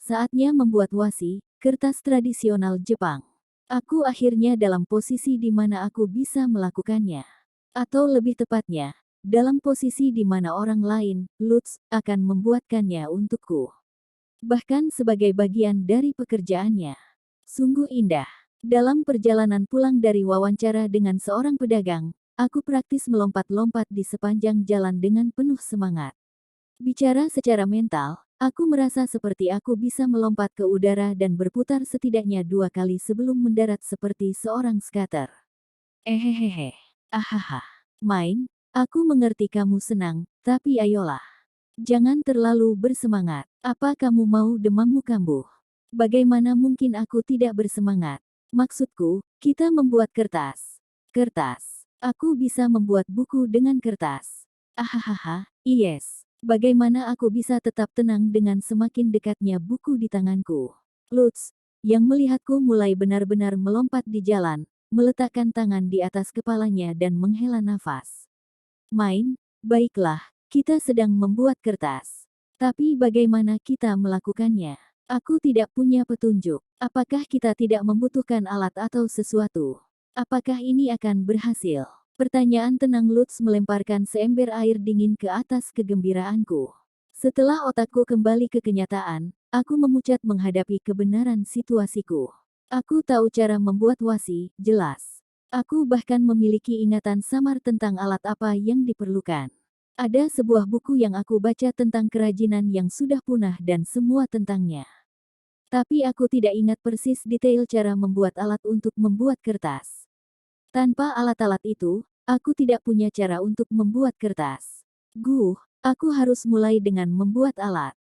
Saatnya membuat wasi, kertas tradisional Jepang. Aku akhirnya dalam posisi di mana aku bisa melakukannya. Atau lebih tepatnya, dalam posisi di mana orang lain, Lutz, akan membuatkannya untukku. Bahkan sebagai bagian dari pekerjaannya. Sungguh indah. Dalam perjalanan pulang dari wawancara dengan seorang pedagang, aku praktis melompat-lompat di sepanjang jalan dengan penuh semangat. Bicara secara mental, aku merasa seperti aku bisa melompat ke udara dan berputar setidaknya 2 kali sebelum mendarat seperti seorang skater. Hehehe. Ahaha. Main, aku mengerti kamu senang, tapi ayolah. Jangan terlalu bersemangat. Apa kamu mau demammu kambuh? Bagaimana mungkin aku tidak bersemangat? Maksudku, kita membuat kertas. Kertas. Aku bisa membuat buku dengan kertas. Ahahaha, yes. Bagaimana aku bisa tetap tenang dengan semakin dekatnya buku di tanganku? Lutz, yang melihatku mulai benar-benar melompat di jalan, meletakkan tangan di atas kepalanya dan menghela nafas. Main, baiklah. Kita sedang membuat kertas. Tapi bagaimana kita melakukannya? Aku tidak punya petunjuk. Apakah kita tidak membutuhkan alat atau sesuatu? Apakah ini akan berhasil? Pertanyaan tenang Lutz melemparkan seember air dingin ke atas kegembiraanku. Setelah otakku kembali ke kenyataan, aku memucat menghadapi kebenaran situasiku. Aku tahu cara membuat wasi, jelas. Aku bahkan memiliki ingatan samar tentang alat apa yang diperlukan. Ada sebuah buku yang aku baca tentang kerajinan yang sudah punah dan semua tentangnya. Tapi aku tidak ingat persis detail cara membuat alat untuk membuat kertas. Tanpa alat-alat itu, aku tidak punya cara untuk membuat kertas. Aku harus mulai dengan membuat alat.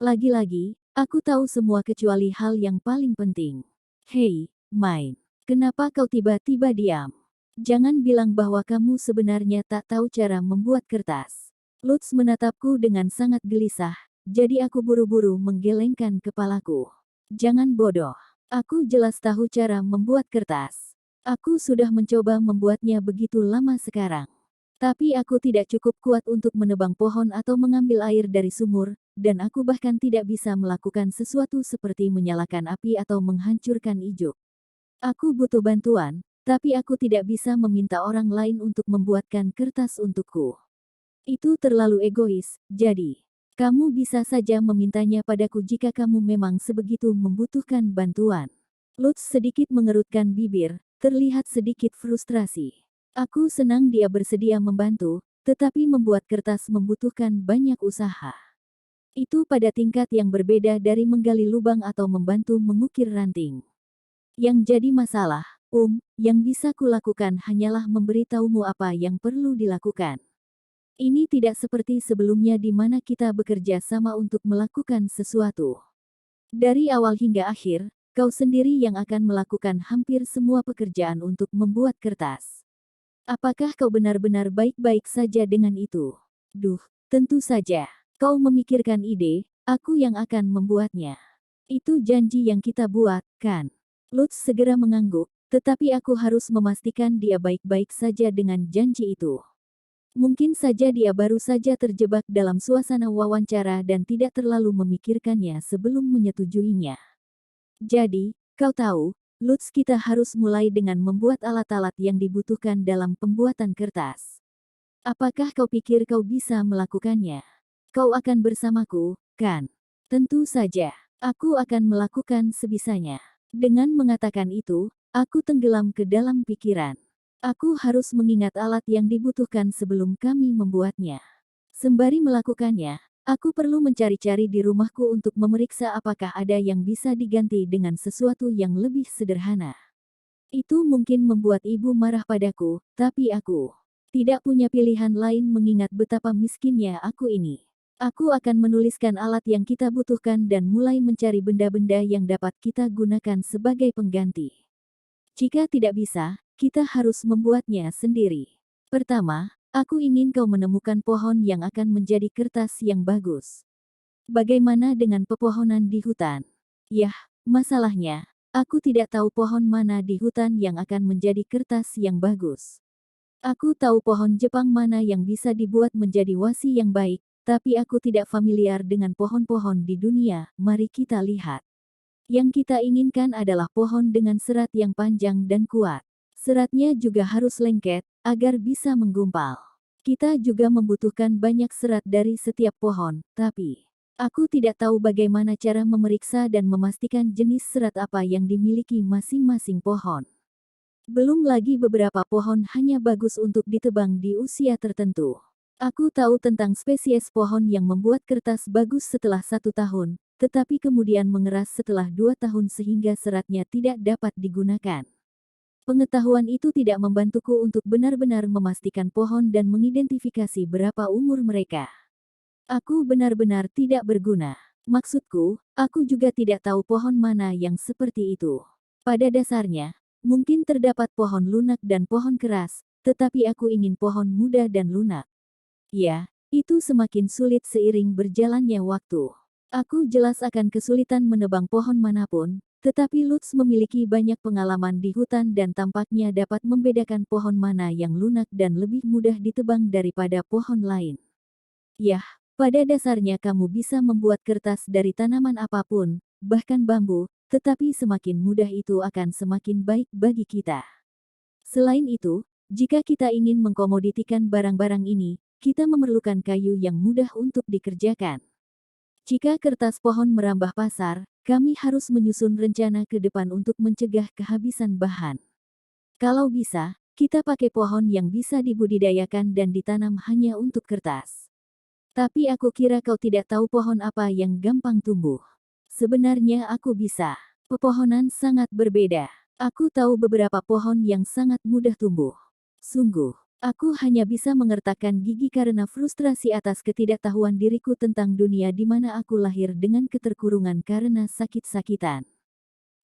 Lagi-lagi, aku tahu semua kecuali hal yang paling penting. Hei, Main, kenapa kau tiba-tiba diam? Jangan bilang bahwa kamu sebenarnya tak tahu cara membuat kertas. Lutz menatapku dengan sangat gelisah, jadi aku buru-buru menggelengkan kepalaku. Jangan bodoh. Aku jelas tahu cara membuat kertas. Aku sudah mencoba membuatnya begitu lama sekarang. Tapi aku tidak cukup kuat untuk menebang pohon atau mengambil air dari sumur, dan aku bahkan tidak bisa melakukan sesuatu seperti menyalakan api atau menghancurkan ijuk. Aku butuh bantuan, tapi aku tidak bisa meminta orang lain untuk membuatkan kertas untukku. Itu terlalu egois, jadi kamu bisa saja memintanya padaku jika kamu memang sebegitu membutuhkan bantuan. Lutz sedikit mengerutkan bibir, terlihat sedikit frustrasi. Aku senang dia bersedia membantu, tetapi membuat kertas membutuhkan banyak usaha. Itu pada tingkat yang berbeda dari menggali lubang atau membantu mengukir ranting. Yang jadi masalah, yang bisa kulakukan hanyalah memberitahumu apa yang perlu dilakukan. Ini tidak seperti sebelumnya di mana kita bekerja sama untuk melakukan sesuatu. Dari awal hingga akhir, kau sendiri yang akan melakukan hampir semua pekerjaan untuk membuat kertas. Apakah kau benar-benar baik-baik saja dengan itu? Tentu saja. Kau memikirkan ide, aku yang akan membuatnya. Itu janji yang kita buat, kan? Lutz segera mengangguk, tetapi aku harus memastikan dia baik-baik saja dengan janji itu. Mungkin saja dia baru saja terjebak dalam suasana wawancara dan tidak terlalu memikirkannya sebelum menyetujuinya. Jadi, kau tahu, Lutz, kita harus mulai dengan membuat alat-alat yang dibutuhkan dalam pembuatan kertas. Apakah kau pikir kau bisa melakukannya? Kau akan bersamaku, kan? Tentu saja, aku akan melakukan sebisanya. Dengan mengatakan itu, aku tenggelam ke dalam pikiran. Aku harus mengingat alat yang dibutuhkan sebelum kami membuatnya. Sembari melakukannya, aku perlu mencari-cari di rumahku untuk memeriksa apakah ada yang bisa diganti dengan sesuatu yang lebih sederhana. Itu mungkin membuat ibu marah padaku, tapi aku tidak punya pilihan lain mengingat betapa miskinnya aku ini. Aku akan menuliskan alat yang kita butuhkan dan mulai mencari benda-benda yang dapat kita gunakan sebagai pengganti. Jika tidak bisa, kita harus membuatnya sendiri. Pertama, aku ingin kau menemukan pohon yang akan menjadi kertas yang bagus. Bagaimana dengan pepohonan di hutan? Yah, masalahnya, aku tidak tahu pohon mana di hutan yang akan menjadi kertas yang bagus. Aku tahu pohon Jepang mana yang bisa dibuat menjadi wasi yang baik, tapi aku tidak familiar dengan pohon-pohon di dunia. Mari kita lihat. Yang kita inginkan adalah pohon dengan serat yang panjang dan kuat. Seratnya juga harus lengket, agar bisa menggumpal. Kita juga membutuhkan banyak serat dari setiap pohon, tapi aku tidak tahu bagaimana cara memeriksa dan memastikan jenis serat apa yang dimiliki masing-masing pohon. Belum lagi beberapa pohon hanya bagus untuk ditebang di usia tertentu. Aku tahu tentang spesies pohon yang membuat kertas bagus setelah 1 tahun, tetapi kemudian mengeras setelah 2 tahun sehingga seratnya tidak dapat digunakan. Pengetahuan itu tidak membantuku untuk benar-benar memastikan pohon dan mengidentifikasi berapa umur mereka. Aku benar-benar tidak berguna. Maksudku, aku juga tidak tahu pohon mana yang seperti itu. Pada dasarnya, mungkin terdapat pohon lunak dan pohon keras, tetapi aku ingin pohon muda dan lunak. Ya, itu semakin sulit seiring berjalannya waktu. Aku jelas akan kesulitan menebang pohon manapun, tetapi Lutz memiliki banyak pengalaman di hutan dan tampaknya dapat membedakan pohon mana yang lunak dan lebih mudah ditebang daripada pohon lain. Yah, pada dasarnya kamu bisa membuat kertas dari tanaman apapun, bahkan bambu, tetapi semakin mudah itu akan semakin baik bagi kita. Selain itu, jika kita ingin mengkomoditikan barang-barang ini, kita memerlukan kayu yang mudah untuk dikerjakan. Jika kertas pohon merambah pasar, kami harus menyusun rencana ke depan untuk mencegah kehabisan bahan. Kalau bisa, kita pakai pohon yang bisa dibudidayakan dan ditanam hanya untuk kertas. Tapi aku kira kau tidak tahu pohon apa yang gampang tumbuh. Sebenarnya aku bisa. Pepohonan sangat berbeda. Aku tahu beberapa pohon yang sangat mudah tumbuh. Sungguh, aku hanya bisa mengertakkan gigi karena frustrasi atas ketidaktahuan diriku tentang dunia di mana aku lahir dengan keterkurungan karena sakit-sakitan.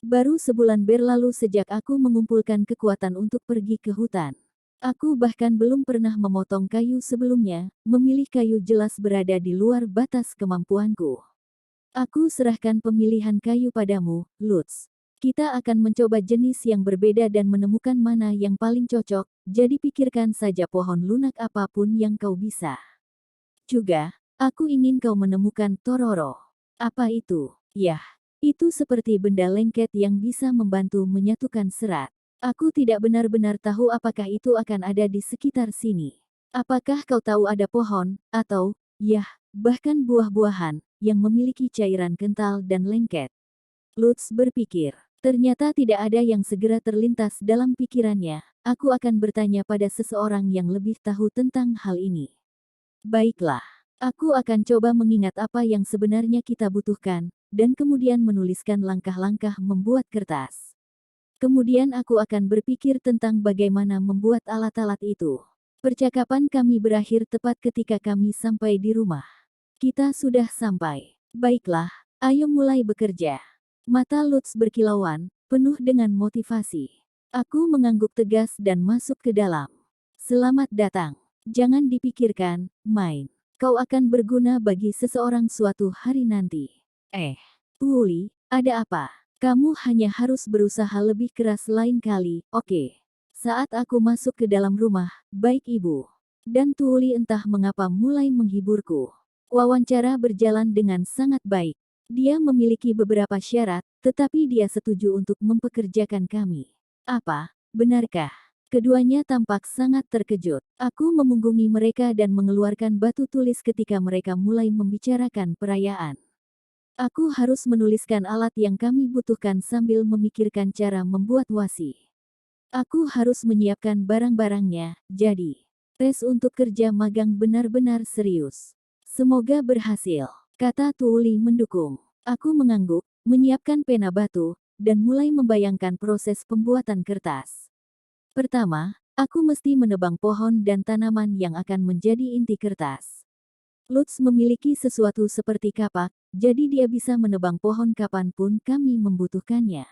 Baru sebulan berlalu sejak aku mengumpulkan kekuatan untuk pergi ke hutan. Aku bahkan belum pernah memotong kayu sebelumnya, memilih kayu jelas berada di luar batas kemampuanku. Aku serahkan pemilihan kayu padamu, Lutz. Kita akan mencoba jenis yang berbeda dan menemukan mana yang paling cocok, jadi pikirkan saja pohon lunak apapun yang kau bisa. Juga, aku ingin kau menemukan tororo. Apa itu? Yah, itu seperti benda lengket yang bisa membantu menyatukan serat. Aku tidak benar-benar tahu apakah itu akan ada di sekitar sini. Apakah kau tahu ada pohon, atau, yah, bahkan buah-buahan, yang memiliki cairan kental dan lengket? Lutz berpikir. Ternyata tidak ada yang segera terlintas dalam pikirannya. Aku akan bertanya pada seseorang yang lebih tahu tentang hal ini. Baiklah, aku akan coba mengingat apa yang sebenarnya kita butuhkan, dan kemudian menuliskan langkah-langkah membuat kertas. Kemudian aku akan berpikir tentang bagaimana membuat alat-alat itu. Percakapan kami berakhir tepat ketika kami sampai di rumah. Kita sudah sampai. Baiklah, ayo mulai bekerja. Mata Lutz berkilauan, penuh dengan motivasi. Aku mengangguk tegas dan masuk ke dalam. Selamat datang. Jangan dipikirkan, main. Kau akan berguna bagi seseorang suatu hari nanti. Tuuli, ada apa? Kamu hanya harus berusaha lebih keras lain kali, oke? Saat aku masuk ke dalam rumah, baik ibu. Dan Tuuli entah mengapa mulai menghiburku. Wawancara berjalan dengan sangat baik. Dia memiliki beberapa syarat, tetapi dia setuju untuk mempekerjakan kami. Apa, benarkah? Keduanya tampak sangat terkejut. Aku memunggungi mereka dan mengeluarkan batu tulis ketika mereka mulai membicarakan perayaan. Aku harus menuliskan alat yang kami butuhkan sambil memikirkan cara membuat wasi. Aku harus menyiapkan barang-barangnya, jadi tes untuk kerja magang benar-benar serius. Semoga berhasil, kata Tuuli mendukung. Aku mengangguk, menyiapkan pena batu, dan mulai membayangkan proses pembuatan kertas. Pertama, aku mesti menebang pohon dan tanaman yang akan menjadi inti kertas. Lutz memiliki sesuatu seperti kapak, jadi dia bisa menebang pohon kapanpun kami membutuhkannya.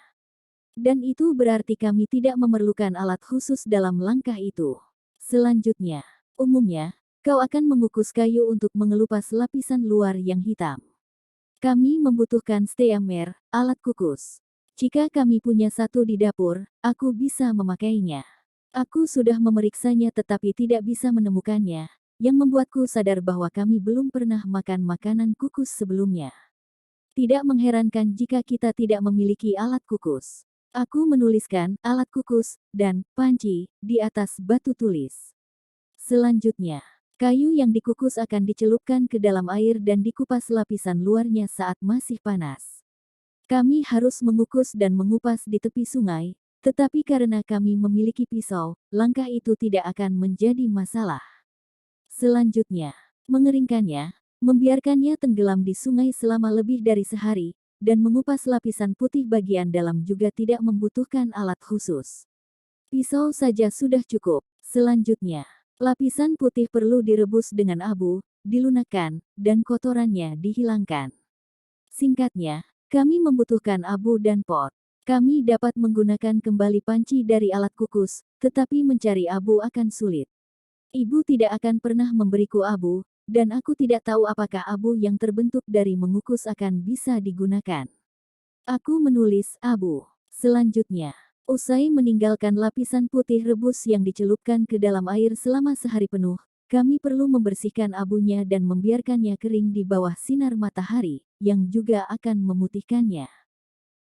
Dan itu berarti kami tidak memerlukan alat khusus dalam langkah itu. Selanjutnya, umumnya, kau akan mengukus kayu untuk mengelupas lapisan luar yang hitam. Kami membutuhkan steamer, alat kukus. Jika kami punya satu di dapur, aku bisa memakainya. Aku sudah memeriksanya tetapi tidak bisa menemukannya, yang membuatku sadar bahwa kami belum pernah makan makanan kukus sebelumnya. Tidak mengherankan jika kita tidak memiliki alat kukus. Aku menuliskan alat kukus dan panci di atas batu tulis. Selanjutnya, kayu yang dikukus akan dicelupkan ke dalam air dan dikupas lapisan luarnya saat masih panas. Kami harus mengukus dan mengupas di tepi sungai, tetapi karena kami memiliki pisau, langkah itu tidak akan menjadi masalah. Selanjutnya, mengeringkannya, membiarkannya tenggelam di sungai selama lebih dari sehari, dan mengupas lapisan putih bagian dalam juga tidak membutuhkan alat khusus. Pisau saja sudah cukup. Selanjutnya, lapisan putih perlu direbus dengan abu, dilunakkan, dan kotorannya dihilangkan. Singkatnya, kami membutuhkan abu dan pot. Kami dapat menggunakan kembali panci dari alat kukus, tetapi mencari abu akan sulit. Ibu tidak akan pernah memberiku abu, dan aku tidak tahu apakah abu yang terbentuk dari mengukus akan bisa digunakan. Aku menulis abu. Selanjutnya, usai meninggalkan lapisan putih rebus yang dicelupkan ke dalam air selama sehari penuh, kami perlu membersihkan abunya dan membiarkannya kering di bawah sinar matahari, yang juga akan memutihkannya.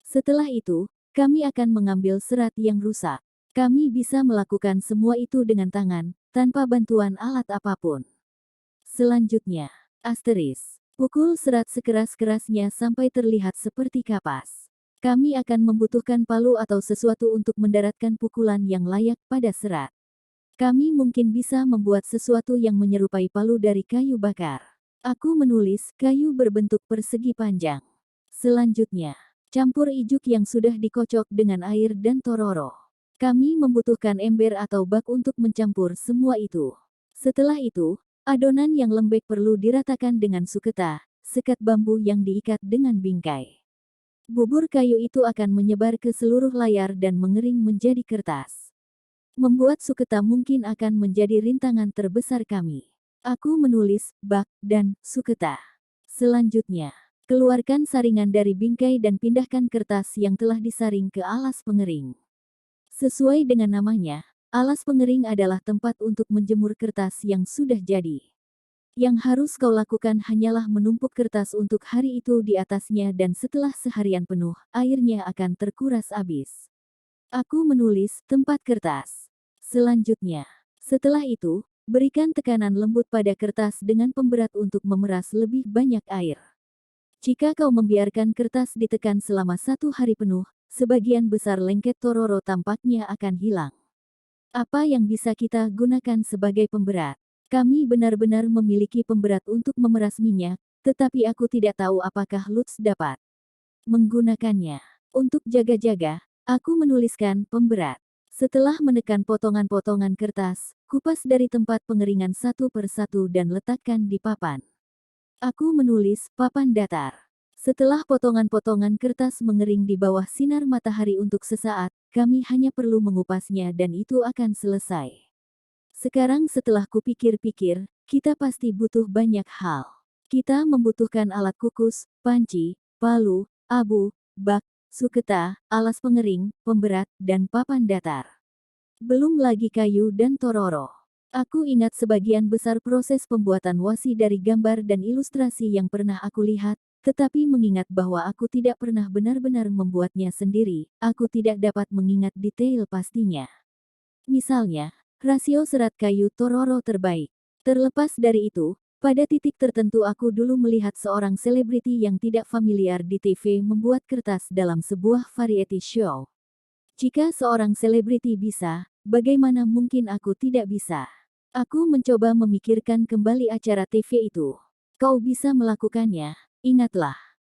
Setelah itu, kami akan mengambil serat yang rusak. Kami bisa melakukan semua itu dengan tangan, tanpa bantuan alat apapun. Selanjutnya, asteris. Pukul serat sekeras-kerasnya sampai terlihat seperti kapas. Kami akan membutuhkan palu atau sesuatu untuk mendaratkan pukulan yang layak pada serat. Kami mungkin bisa membuat sesuatu yang menyerupai palu dari kayu bakar. Aku menulis kayu berbentuk persegi panjang. Selanjutnya, campur ijuk yang sudah dikocok dengan air dan tororo. Kami membutuhkan ember atau bak untuk mencampur semua itu. Setelah itu, adonan yang lembek perlu diratakan dengan suketa, sekat bambu yang diikat dengan bingkai. Bubur kayu itu akan menyebar ke seluruh layar dan mengering menjadi kertas. Membuat suketa mungkin akan menjadi rintangan terbesar kami. Aku menulis bak dan suketa. Selanjutnya, keluarkan saringan dari bingkai dan pindahkan kertas yang telah disaring ke alas pengering. Sesuai dengan namanya, alas pengering adalah tempat untuk menjemur kertas yang sudah jadi. Yang harus kau lakukan hanyalah menumpuk kertas untuk hari itu di atasnya dan setelah seharian penuh, airnya akan terkuras habis. Aku menulis tempat kertas. Selanjutnya, setelah itu, berikan tekanan lembut pada kertas dengan pemberat untuk memeras lebih banyak air. Jika kau membiarkan kertas ditekan selama 1 hari penuh, sebagian besar lengket tororo tampaknya akan hilang. Apa yang bisa kita gunakan sebagai pemberat? Kami benar-benar memiliki pemberat untuk memeras minyak, tetapi aku tidak tahu apakah Lutz dapat menggunakannya. Untuk jaga-jaga, aku menuliskan pemberat. Setelah menekan potongan-potongan kertas, kupas dari tempat pengeringan satu per satu dan letakkan di papan. Aku menulis papan datar. Setelah potongan-potongan kertas mengering di bawah sinar matahari untuk sesaat, kami hanya perlu mengupasnya dan itu akan selesai. Sekarang setelah kupikir-pikir, kita pasti butuh banyak hal. Kita membutuhkan alat kukus, panci, palu, abu, bak, suketa, alas pengering, pemberat, dan papan datar. Belum lagi kayu dan tororo. Aku ingat sebagian besar proses pembuatan wasi dari gambar dan ilustrasi yang pernah aku lihat, tetapi mengingat bahwa aku tidak pernah benar-benar membuatnya sendiri, aku tidak dapat mengingat detail pastinya. Misalnya, rasio serat kayu tororo terbaik. Terlepas dari itu, pada titik tertentu aku dulu melihat seorang selebriti yang tidak familiar di TV membuat kertas dalam sebuah variety show. Jika seorang selebriti bisa, bagaimana mungkin aku tidak bisa? Aku mencoba memikirkan kembali acara TV itu. Kau bisa melakukannya. Ingatlah,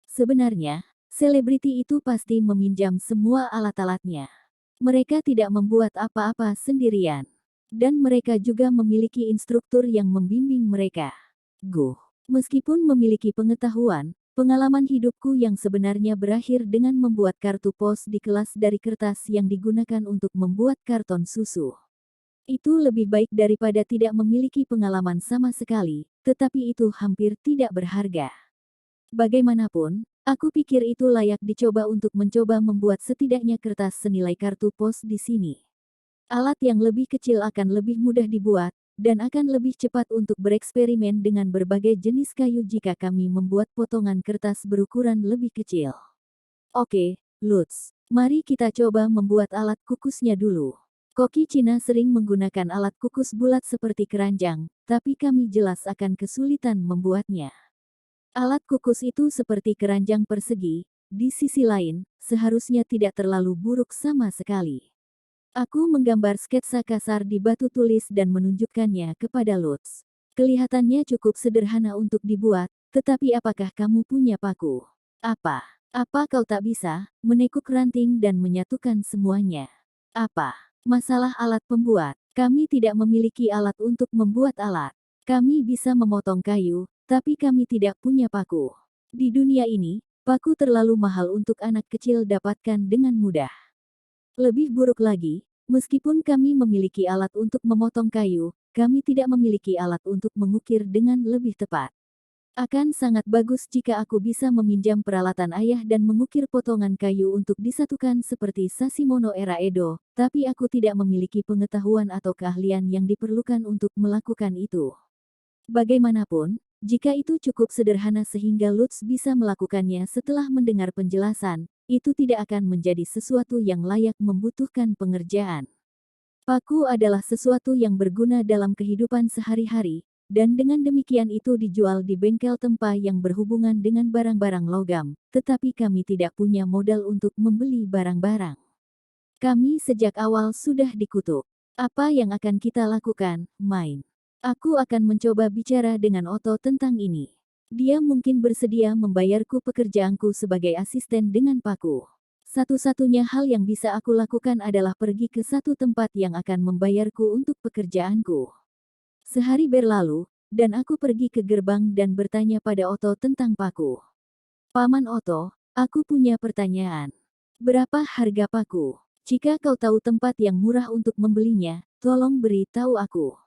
sebenarnya, selebriti itu pasti meminjam semua alat-alatnya. Mereka tidak membuat apa-apa sendirian. Dan mereka juga memiliki instruktur yang membimbing mereka. Meskipun memiliki pengetahuan, pengalaman hidupku yang sebenarnya berakhir dengan membuat kartu pos di kelas dari kertas yang digunakan untuk membuat karton susu. Itu lebih baik daripada tidak memiliki pengalaman sama sekali, tetapi itu hampir tidak berharga. Bagaimanapun, aku pikir itu layak dicoba untuk mencoba membuat setidaknya kertas senilai kartu pos di sini. Alat yang lebih kecil akan lebih mudah dibuat, dan akan lebih cepat untuk bereksperimen dengan berbagai jenis kayu jika kami membuat potongan kertas berukuran lebih kecil. Oke, Lutz, mari kita coba membuat alat kukusnya dulu. Koki Cina sering menggunakan alat kukus bulat seperti keranjang, tapi kami jelas akan kesulitan membuatnya. Alat kukus itu seperti keranjang persegi, di sisi lain, seharusnya tidak terlalu buruk sama sekali. Aku menggambar sketsa kasar di batu tulis dan menunjukkannya kepada Lutz. Kelihatannya cukup sederhana untuk dibuat, tetapi apakah kamu punya paku? Apa? Apa kau tak bisa menekuk ranting dan menyatukan semuanya? Apa? Masalah alat pembuat. Kami tidak memiliki alat untuk membuat alat. Kami bisa memotong kayu, tapi kami tidak punya paku. Di dunia ini, paku terlalu mahal untuk anak kecil dapatkan dengan mudah. Lebih buruk lagi, meskipun kami memiliki alat untuk memotong kayu, kami tidak memiliki alat untuk mengukir dengan lebih tepat. Akan sangat bagus jika aku bisa meminjam peralatan ayah dan mengukir potongan kayu untuk disatukan seperti Sasimono era Edo, tapi aku tidak memiliki pengetahuan atau keahlian yang diperlukan untuk melakukan itu. Bagaimanapun, jika itu cukup sederhana sehingga Lutz bisa melakukannya setelah mendengar penjelasan, itu tidak akan menjadi sesuatu yang layak membutuhkan pengerjaan. Paku adalah sesuatu yang berguna dalam kehidupan sehari-hari, dan dengan demikian itu dijual di bengkel tempat yang berhubungan dengan barang-barang logam, tetapi kami tidak punya modal untuk membeli barang-barang. Kami sejak awal sudah dikutuk. Apa yang akan kita lakukan, Main? Aku akan mencoba bicara dengan Otto tentang ini. Dia mungkin bersedia membayarku pekerjaanku sebagai asisten dengan paku. Satu-satunya hal yang bisa aku lakukan adalah pergi ke satu tempat yang akan membayarku untuk pekerjaanku. Sehari berlalu, dan aku pergi ke gerbang dan bertanya pada Otto tentang paku. Paman Otto, aku punya pertanyaan. Berapa harga paku? Jika kau tahu tempat yang murah untuk membelinya, tolong beritahu aku.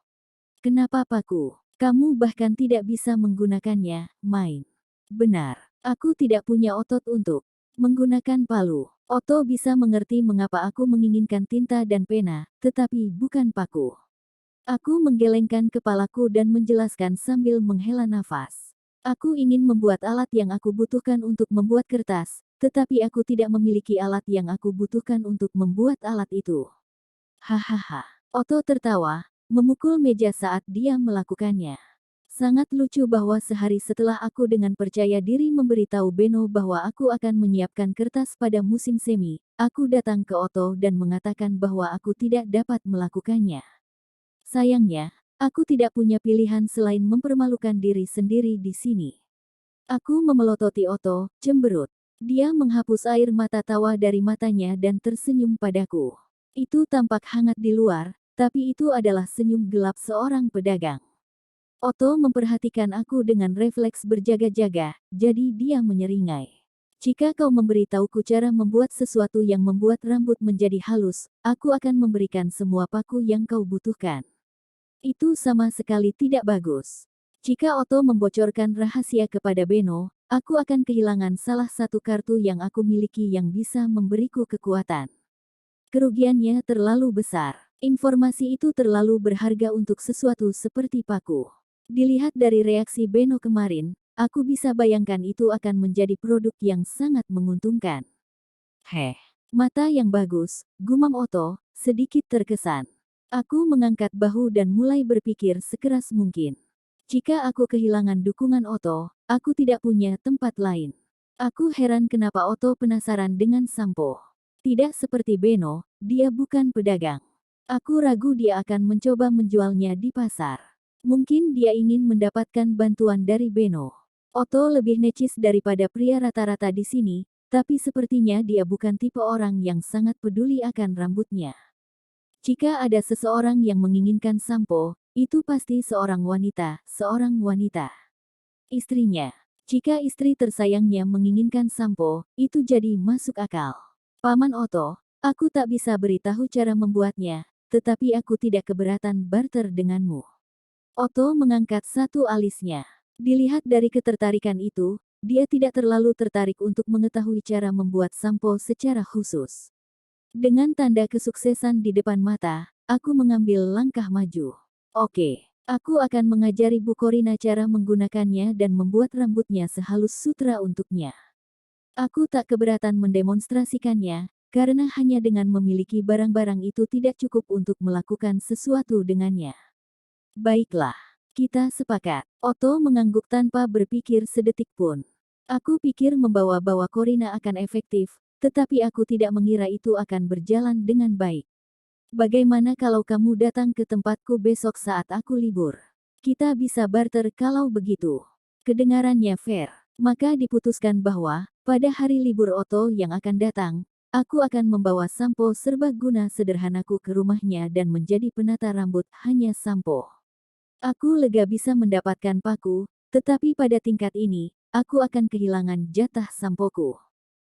Kenapa paku? Kamu bahkan tidak bisa menggunakannya, Main. Benar, aku tidak punya otot untuk menggunakan palu. Otto bisa mengerti mengapa aku menginginkan tinta dan pena, tetapi bukan paku. Aku menggelengkan kepalaku dan menjelaskan sambil menghela nafas. Aku ingin membuat alat yang aku butuhkan untuk membuat kertas, tetapi aku tidak memiliki alat yang aku butuhkan untuk membuat alat itu. Hahaha. Otto tertawa, memukul meja saat dia melakukannya. Sangat lucu bahwa sehari setelah aku dengan percaya diri memberitahu Beno bahwa aku akan menyiapkan kertas pada musim semi, aku datang ke Otto dan mengatakan bahwa aku tidak dapat melakukannya. Sayangnya, aku tidak punya pilihan selain mempermalukan diri sendiri di sini. Aku memelototi Otto, cemberut. Dia menghapus air mata tawa dari matanya dan tersenyum padaku. Itu tampak hangat di luar, tapi itu adalah senyum gelap seorang pedagang. Otto memperhatikan aku dengan refleks berjaga-jaga, jadi dia menyeringai. Jika kau memberitahuku cara membuat sesuatu yang membuat rambut menjadi halus, aku akan memberikan semua paku yang kau butuhkan. Itu sama sekali tidak bagus. Jika Otto membocorkan rahasia kepada Beno, aku akan kehilangan salah satu kartu yang aku miliki yang bisa memberiku kekuatan. Kerugiannya terlalu besar. Informasi itu terlalu berharga untuk sesuatu seperti paku. Dilihat dari reaksi Beno kemarin, aku bisa bayangkan itu akan menjadi produk yang sangat menguntungkan. Mata yang bagus, gumam Otto, sedikit terkesan. Aku mengangkat bahu dan mulai berpikir sekeras mungkin. Jika aku kehilangan dukungan Otto, aku tidak punya tempat lain. Aku heran kenapa Otto penasaran dengan sampo. Tidak seperti Beno, dia bukan pedagang. Aku ragu dia akan mencoba menjualnya di pasar. Mungkin dia ingin mendapatkan bantuan dari Beno. Otto lebih necis daripada pria rata-rata di sini, tapi sepertinya dia bukan tipe orang yang sangat peduli akan rambutnya. Jika ada seseorang yang menginginkan sampo, itu pasti seorang wanita, Istrinya. Jika istri tersayangnya menginginkan sampo, itu jadi masuk akal. Paman Otto, aku tak bisa beritahu cara membuatnya, tetapi aku tidak keberatan barter denganmu. Otto mengangkat satu alisnya. Dilihat dari ketertarikan itu, dia tidak terlalu tertarik untuk mengetahui cara membuat sampo secara khusus. Dengan tanda kesuksesan di depan mata, aku mengambil langkah maju. Oke, aku akan mengajari Bu Corina cara menggunakannya dan membuat rambutnya sehalus sutra untuknya. Aku tak keberatan mendemonstrasikannya, karena hanya dengan memiliki barang-barang itu tidak cukup untuk melakukan sesuatu dengannya. Baiklah, kita sepakat. Otto mengangguk tanpa berpikir sedetik pun. Aku pikir membawa-bawa Corina akan efektif, tetapi aku tidak mengira itu akan berjalan dengan baik. Bagaimana kalau kamu datang ke tempatku besok saat aku libur? Kita bisa barter kalau begitu. Kedengarannya fair. Maka diputuskan bahwa, pada hari libur Otto yang akan datang, aku akan membawa sampo serbaguna sederhanaku ke rumahnya dan menjadi penata rambut hanya sampo. Aku lega bisa mendapatkan paku, tetapi pada tingkat ini, aku akan kehilangan jatah sampoku.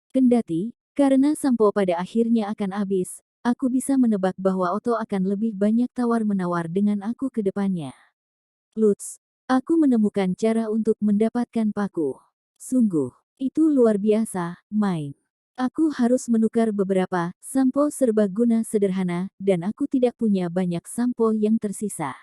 Kendati, karena sampo pada akhirnya akan habis, aku bisa menebak bahwa Otto akan lebih banyak tawar-menawar dengan aku ke depannya. Lutz, aku menemukan cara untuk mendapatkan paku. Sungguh, itu luar biasa, main. Aku harus menukar beberapa sampo serbaguna sederhana, dan aku tidak punya banyak sampo yang tersisa.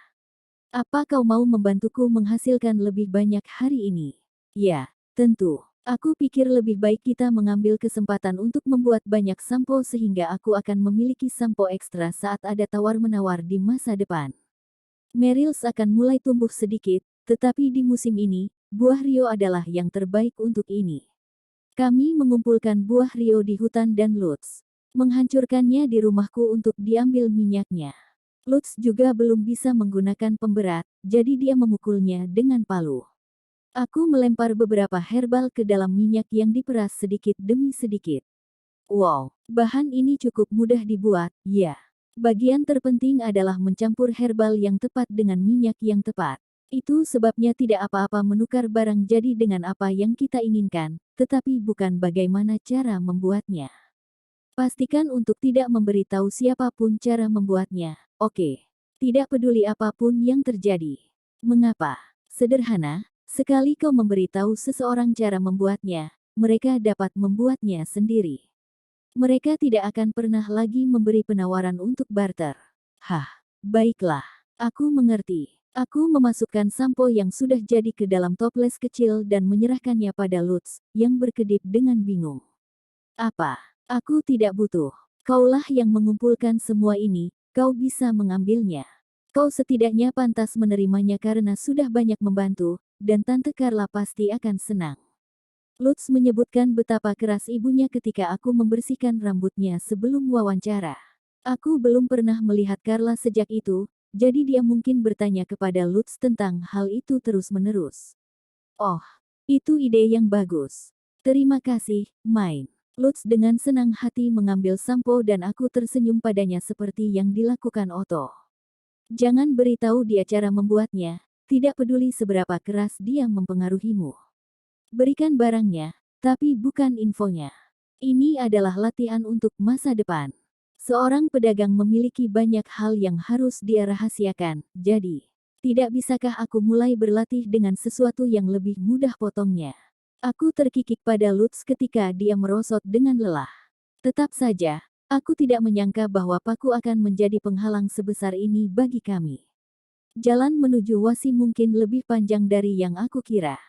Apa kau mau membantuku menghasilkan lebih banyak hari ini? Ya, tentu. Aku pikir lebih baik kita mengambil kesempatan untuk membuat banyak sampo sehingga aku akan memiliki sampo ekstra saat ada tawar-menawar di masa depan. Merils akan mulai tumbuh sedikit, tetapi di musim ini, buah Rio adalah yang terbaik untuk ini. Kami mengumpulkan buah Rio di hutan dan Lutz menghancurkannya di rumahku untuk diambil minyaknya. Lutz juga belum bisa menggunakan pemberat, jadi dia memukulnya dengan palu. Aku melempar beberapa herbal ke dalam minyak yang diperas sedikit demi sedikit. Wow, bahan ini cukup mudah dibuat, ya. Bagian terpenting adalah mencampur herbal yang tepat dengan minyak yang tepat. Itu sebabnya tidak apa-apa menukar barang jadi dengan apa yang kita inginkan, tetapi bukan bagaimana cara membuatnya. Pastikan untuk tidak memberitahu siapapun cara membuatnya, oke? Tidak peduli apapun yang terjadi. Mengapa? Sederhana. Sekali kau memberitahu seseorang cara membuatnya, mereka dapat membuatnya sendiri. Mereka tidak akan pernah lagi memberi penawaran untuk barter. Hah, baiklah. Aku mengerti. Aku memasukkan sampo yang sudah jadi ke dalam toples kecil dan menyerahkannya pada Lutz, yang berkedip dengan bingung. Apa? Aku tidak butuh. Kaulah yang mengumpulkan semua ini, kau bisa mengambilnya. Kau setidaknya pantas menerimanya karena sudah banyak membantu, dan Tante Carla pasti akan senang. Lutz menyebutkan betapa keras ibunya ketika aku membersihkan rambutnya sebelum wawancara. Aku belum pernah melihat Carla sejak itu, jadi dia mungkin bertanya kepada Lutz tentang hal itu terus-menerus. Oh, itu ide yang bagus. Terima kasih, Main. Lutz dengan senang hati mengambil sampo dan aku tersenyum padanya seperti yang dilakukan Otto. Jangan beritahu dia cara membuatnya, tidak peduli seberapa keras dia mempengaruhimu. Berikan barangnya, tapi bukan infonya. Ini adalah latihan untuk masa depan. Seorang pedagang memiliki banyak hal yang harus dia rahasiakan, jadi, tidak bisakah aku mulai berlatih dengan sesuatu yang lebih mudah potongnya? Aku terkikik pada Lutz ketika dia merosot dengan lelah. Tetap saja, aku tidak menyangka bahwa paku akan menjadi penghalang sebesar ini bagi kami. Jalan menuju Wasi mungkin lebih panjang dari yang aku kira.